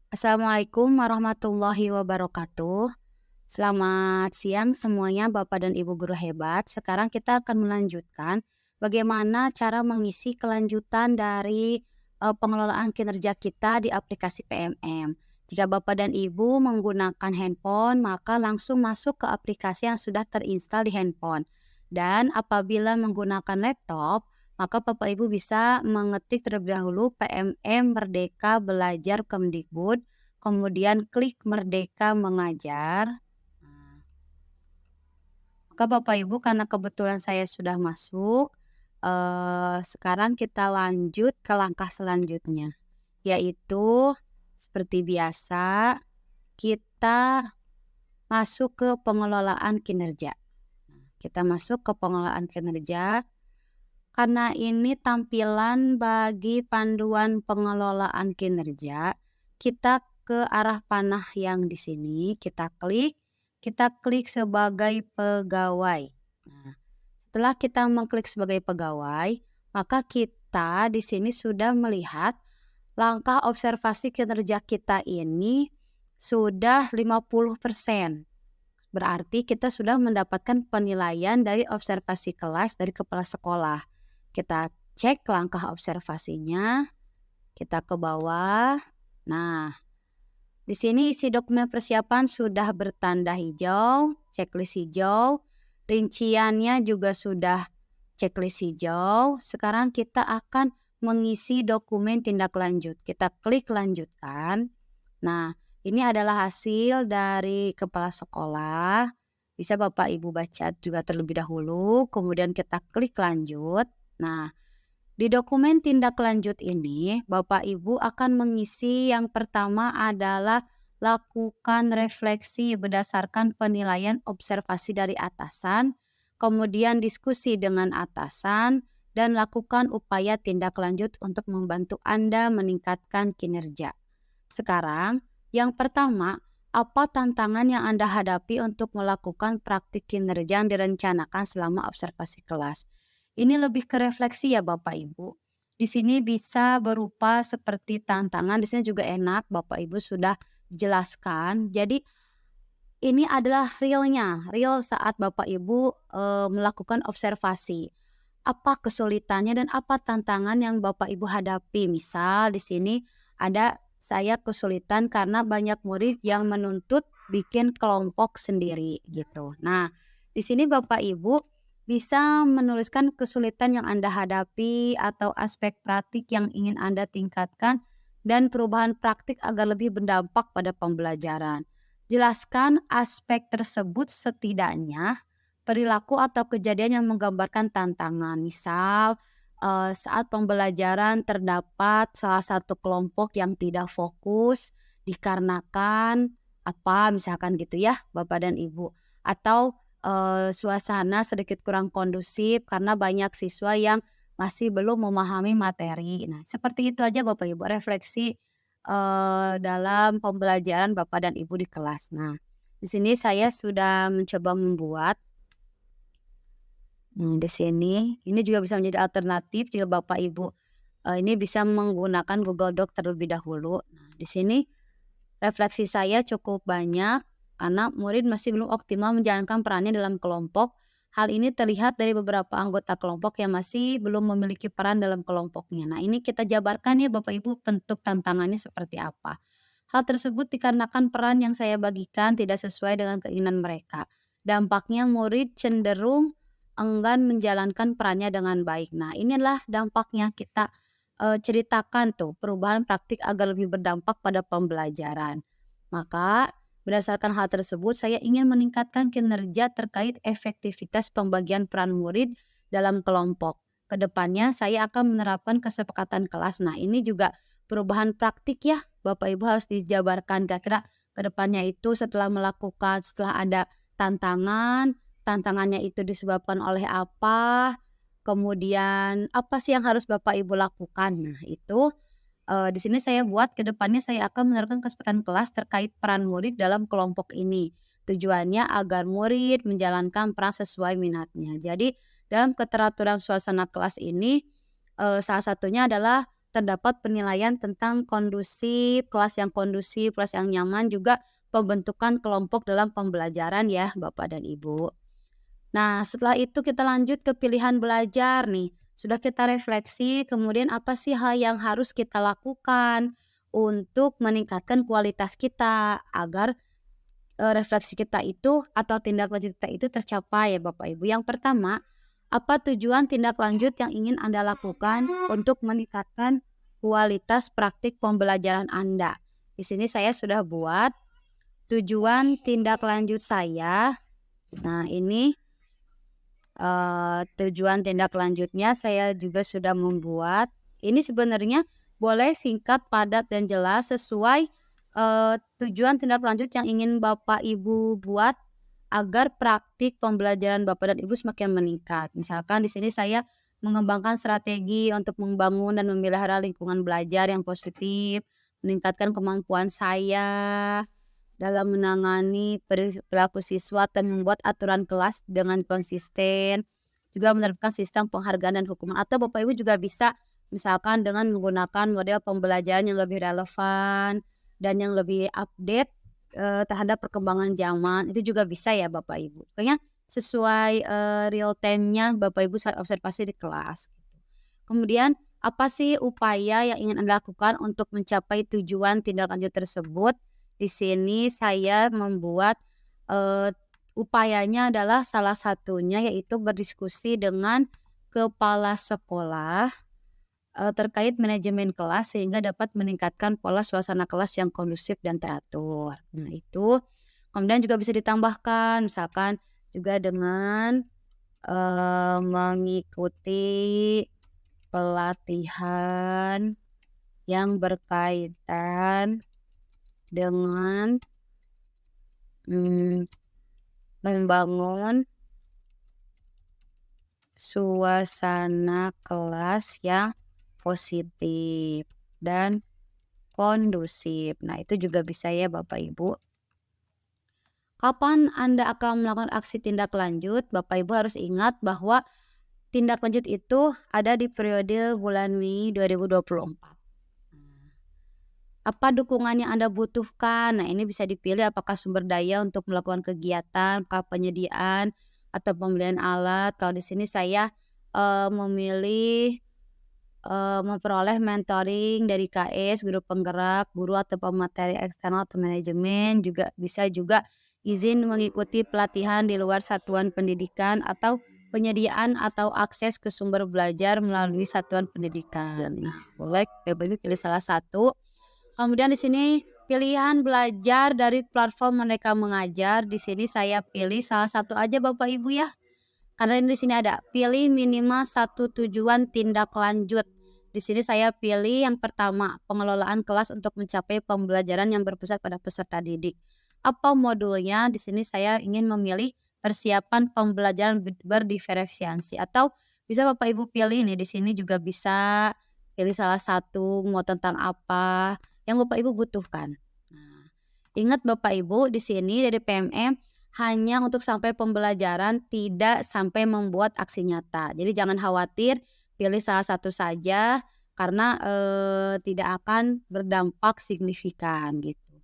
Assalamualaikum warahmatullahi wabarakatuh. Selamat siang semuanya Bapak dan Ibu guru hebat. Sekarang kita akan melanjutkan bagaimana cara mengisi kelanjutan dari pengelolaan kinerja kita di aplikasi PMM. Jika Bapak dan Ibu menggunakan handphone, maka langsung masuk ke aplikasi yang sudah terinstal di handphone. Dan apabila menggunakan laptop, maka Bapak Ibu bisa mengetik terlebih dahulu PMM Merdeka Belajar Kemdikbud, kemudian klik Merdeka Mengajar. Nah, maka Bapak Ibu karena kebetulan saya sudah masuk, sekarang kita lanjut ke langkah selanjutnya, yaitu seperti biasa kita masuk ke pengelolaan kinerja. Kita masuk ke pengelolaan kinerja. Karena ini tampilan bagi panduan pengelolaan kinerja, kita ke arah panah yang di sini, kita klik sebagai pegawai. Nah, setelah kita mengklik sebagai pegawai, maka kita di sini sudah melihat langkah observasi kinerja kita ini sudah 50%. Berarti kita sudah mendapatkan penilaian dari observasi kelas dari kepala sekolah. Kita cek langkah observasinya, kita ke bawah. Nah, di sini isi dokumen persiapan sudah bertanda hijau, checklist hijau, rinciannya juga sudah checklist hijau. Sekarang kita akan mengisi dokumen tindak lanjut. Kita klik lanjutkan. Nah, ini adalah hasil dari kepala sekolah. Bisa Bapak Ibu baca juga terlebih dahulu, kemudian kita klik lanjut. Nah, di dokumen tindak lanjut ini, Bapak Ibu akan mengisi yang pertama adalah lakukan refleksi berdasarkan penilaian observasi dari atasan, kemudian diskusi dengan atasan, dan lakukan upaya tindak lanjut untuk membantu Anda meningkatkan kinerja. Sekarang, yang pertama, apa tantangan yang Anda hadapi untuk melakukan praktik kinerja yang direncanakan selama observasi kelas? Ini lebih ke refleksi ya Bapak Ibu. Di sini bisa berupa seperti tantangan, di sini juga enak Bapak Ibu sudah jelaskan. Jadi ini adalah real saat Bapak Ibu melakukan observasi. Apa kesulitannya dan apa tantangan yang Bapak Ibu hadapi? Misal di sini ada saya kesulitan karena banyak murid yang menuntut bikin kelompok sendiri gitu. Nah, di sini Bapak Ibu bisa menuliskan kesulitan yang Anda hadapi atau aspek praktik yang ingin Anda tingkatkan dan perubahan praktik agar lebih berdampak pada pembelajaran. Jelaskan aspek tersebut setidaknya perilaku atau kejadian yang menggambarkan tantangan. Misal, saat pembelajaran terdapat salah satu kelompok yang tidak fokus dikarenakan apa, misalkan gitu ya Bapak dan Ibu. Atau, suasana sedikit kurang kondusif karena banyak siswa yang masih belum memahami materi. Nah, seperti itu aja Bapak Ibu refleksi, dalam pembelajaran Bapak dan Ibu di kelas. Nah, di sini saya sudah mencoba membuat. Di sini, ini juga bisa menjadi alternatif jika Bapak Ibu, ini bisa menggunakan Google Doc terlebih dahulu. Nah, di sini refleksi saya cukup banyak karena murid masih belum optimal menjalankan perannya dalam kelompok. Hal ini terlihat dari beberapa anggota kelompok yang masih belum memiliki peran dalam kelompoknya. Nah, ini kita jabarkan ya Bapak Ibu bentuk tantangannya seperti apa. Hal tersebut dikarenakan peran yang saya bagikan tidak sesuai dengan keinginan mereka. Dampaknya murid cenderung enggan menjalankan perannya dengan baik. Nah, inilah dampaknya kita ceritakan tuh perubahan praktik agar lebih berdampak pada pembelajaran. Maka berdasarkan hal tersebut saya ingin meningkatkan kinerja terkait efektivitas pembagian peran murid dalam kelompok. Kedepannya saya akan menerapkan kesepakatan kelas. Nah, ini juga perubahan praktik ya Bapak Ibu harus dijabarkan kira-kira kedepannya itu setelah ada tantangan, tantangannya itu disebabkan oleh apa, kemudian apa sih yang harus Bapak Ibu lakukan. Nah itu, di sini saya buat ke depannya saya akan menerapkan kesepakatan kelas terkait peran murid dalam kelompok ini. Tujuannya agar murid menjalankan peran sesuai minatnya. Jadi dalam keteraturan suasana kelas ini, salah satunya adalah terdapat penilaian tentang kondusif, kelas yang nyaman, juga pembentukan kelompok dalam pembelajaran ya Bapak dan Ibu. Nah, setelah itu kita lanjut ke pilihan belajar nih. Sudah kita refleksi, kemudian apa sih hal yang harus kita lakukan untuk meningkatkan kualitas kita agar refleksi kita itu atau tindak lanjut kita itu tercapai ya Bapak Ibu. Yang pertama, apa tujuan tindak lanjut yang ingin Anda lakukan untuk meningkatkan kualitas praktik pembelajaran Anda? Di sini saya sudah buat tujuan tindak lanjut saya. Nah, ini tujuan tindak lanjutnya saya juga sudah membuat. Ini sebenarnya boleh singkat, padat, dan jelas sesuai tujuan tindak lanjut yang ingin Bapak Ibu buat agar praktik pembelajaran Bapak dan Ibu semakin meningkat. Misalkan di sini saya mengembangkan strategi untuk membangun dan memelihara lingkungan belajar yang positif, meningkatkan kemampuan saya dalam menangani perilaku siswa dan membuat aturan kelas dengan konsisten, juga menerapkan sistem penghargaan dan hukuman. Atau Bapak Ibu juga bisa misalkan dengan menggunakan model pembelajaran yang lebih relevan dan yang lebih update terhadap perkembangan zaman. Itu juga bisa ya Bapak Ibu. Pokoknya sesuai real time-nya Bapak Ibu saat observasi di kelas. Kemudian apa sih upaya yang ingin Anda lakukan untuk mencapai tujuan tindak lanjut tersebut? Di sini saya membuat upayanya adalah salah satunya yaitu berdiskusi dengan kepala sekolah terkait manajemen kelas sehingga dapat meningkatkan pola suasana kelas yang kondusif dan teratur. Nah, itu kemudian juga bisa ditambahkan misalkan juga dengan mengikuti pelatihan yang berkaitan dengan membangun suasana kelas yang positif dan kondusif. Nah, itu juga bisa ya Bapak Ibu. Kapan Anda akan melakukan aksi tindak lanjut? Bapak Ibu harus ingat bahwa tindak lanjut itu ada di periode bulan Mei 2024. Apa dukungan yang Anda butuhkan? Nah, ini bisa dipilih apakah sumber daya untuk melakukan kegiatan, apakah penyediaan atau pembelian alat. Kalau di sini saya memilih memperoleh mentoring dari KS, guru penggerak, guru atau pemateri eksternal atau manajemen. Juga bisa juga izin mengikuti pelatihan di luar satuan pendidikan atau penyediaan atau akses ke sumber belajar melalui satuan pendidikan. Nah, boleh Bapak Ibu pilih salah satu. Kemudian di sini pilihan belajar dari platform Merdeka Mengajar. Di sini saya pilih salah satu aja Bapak Ibu ya. Karena di sini ada pilih minimal satu tujuan tindak lanjut. Di sini saya pilih yang pertama, pengelolaan kelas untuk mencapai pembelajaran yang berpusat pada peserta didik. Apa modulnya? Di sini saya ingin memilih persiapan pembelajaran berdiferensiasi atau bisa Bapak Ibu pilih nih, di sini juga bisa pilih salah satu mau tentang apa yang Bapak Ibu butuhkan. Nah, ingat Bapak Ibu, di sini dari PMM hanya untuk sampai pembelajaran, tidak sampai membuat aksi nyata. Jadi jangan khawatir, pilih salah satu saja karena tidak akan berdampak signifikan gitu.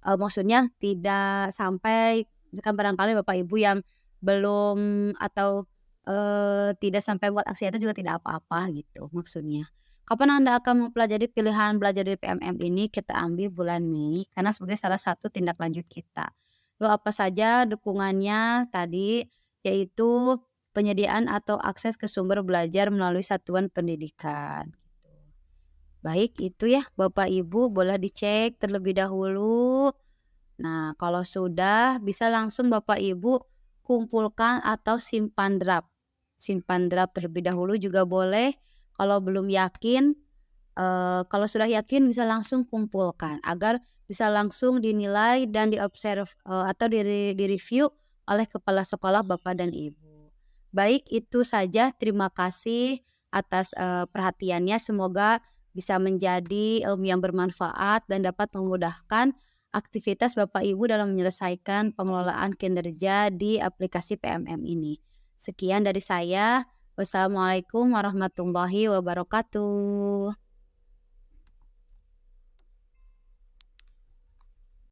Maksudnya tidak sampai misalkan barangkali Bapak Ibu yang belum atau tidak sampai buat aksi itu juga tidak apa-apa gitu maksudnya. Kapan Anda akan mempelajari pilihan belajar dari PMM ini? Kita ambil bulan Mei karena sebagai salah satu tindak lanjut kita. Lalu apa saja dukungannya tadi, yaitu penyediaan atau akses ke sumber belajar melalui satuan pendidikan. Baik, itu ya Bapak Ibu, boleh dicek terlebih dahulu. Nah, kalau sudah bisa langsung Bapak Ibu kumpulkan atau simpan draft. Simpan draft terlebih dahulu juga boleh. Kalau belum yakin, kalau sudah yakin bisa langsung kumpulkan agar bisa langsung dinilai dan diobserv atau direview oleh kepala sekolah Bapak dan Ibu. Baik, itu saja. Terima kasih atas perhatiannya. Semoga bisa menjadi ilmu yang bermanfaat dan dapat memudahkan aktivitas Bapak Ibu dalam menyelesaikan pengelolaan kinerja di aplikasi PMM ini. Sekian dari saya. Wassalamualaikum warahmatullahi wabarakatuh.